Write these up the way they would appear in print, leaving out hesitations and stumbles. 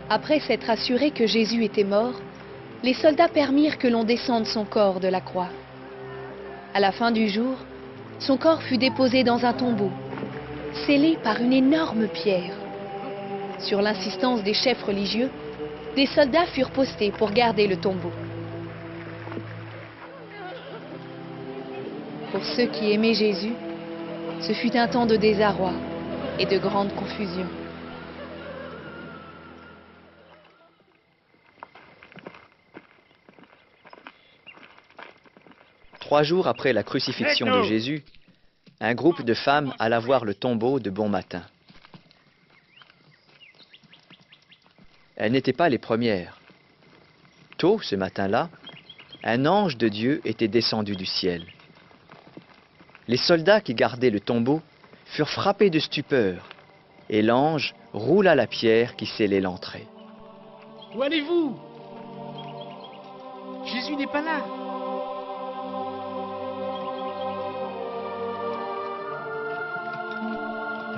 Après s'être assurés que Jésus était mort, les soldats permirent que l'on descende son corps de la croix. À la fin du jour, son corps fut déposé dans un tombeau, scellé par une énorme pierre. Sur l'insistance des chefs religieux, des soldats furent postés pour garder le tombeau. Pour ceux qui aimaient Jésus, ce fut un temps de désarroi et de grande confusion. Trois jours après la crucifixion de Jésus, un groupe de femmes alla voir le tombeau de bon matin. Elles n'étaient pas les premières. Tôt ce matin-là, un ange de Dieu était descendu du ciel. Les soldats qui gardaient le tombeau furent frappés de stupeur, et l'ange roula la pierre qui scellait l'entrée. Où allez-vous? Jésus n'est pas là.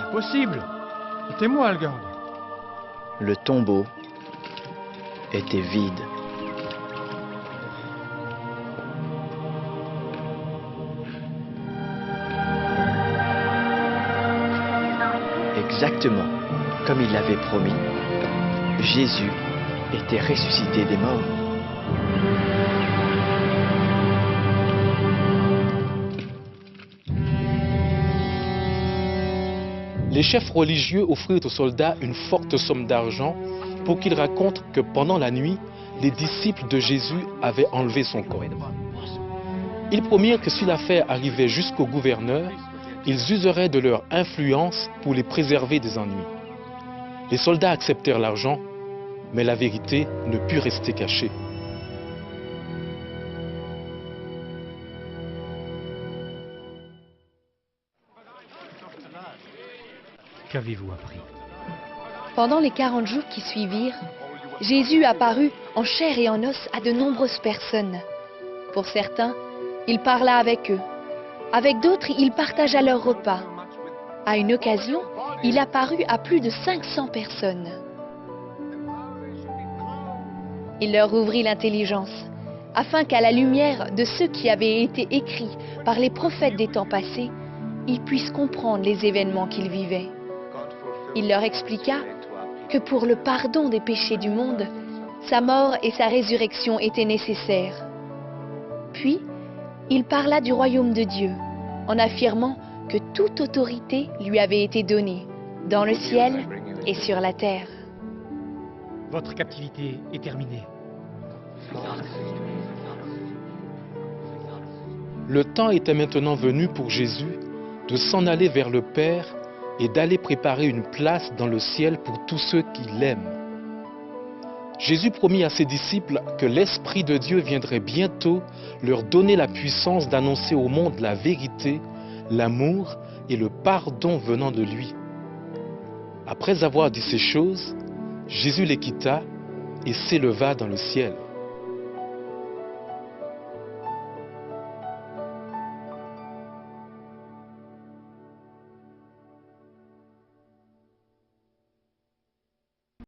Impossible. C'était moi le garde. Le tombeau était vide. Exactement comme il l'avait promis, Jésus était ressuscité des morts. Les chefs religieux offrirent aux soldats une forte somme d'argent pour qu'ils racontent que pendant la nuit, les disciples de Jésus avaient enlevé son corps. Ils promirent que si l'affaire arrivait jusqu'au gouverneur, ils useraient de leur influence pour les préserver des ennuis. Les soldats acceptèrent l'argent, mais la vérité ne put rester cachée. Qu'avez-vous appris? Pendant les 40 jours qui suivirent, Jésus apparut en chair et en os à de nombreuses personnes. Pour certains, il parla avec eux. Avec d'autres, il partagea leur repas. À une occasion, il apparut à plus de 500 personnes. Il leur ouvrit l'intelligence, afin qu'à la lumière de ce qui avait été écrit par les prophètes des temps passés, ils puissent comprendre les événements qu'ils vivaient. Il leur expliqua que pour le pardon des péchés du monde, sa mort et sa résurrection étaient nécessaires. Puis, il parla du royaume de Dieu, en affirmant que toute autorité lui avait été donnée, dans le ciel et sur la terre. Votre captivité est terminée. Le temps était maintenant venu pour Jésus de s'en aller vers le Père et d'aller préparer une place dans le ciel pour tous ceux qui l'aiment. Jésus promit à ses disciples que l'Esprit de Dieu viendrait bientôt leur donner la puissance d'annoncer au monde la vérité, l'amour et le pardon venant de lui. Après avoir dit ces choses, Jésus les quitta et s'éleva dans le ciel.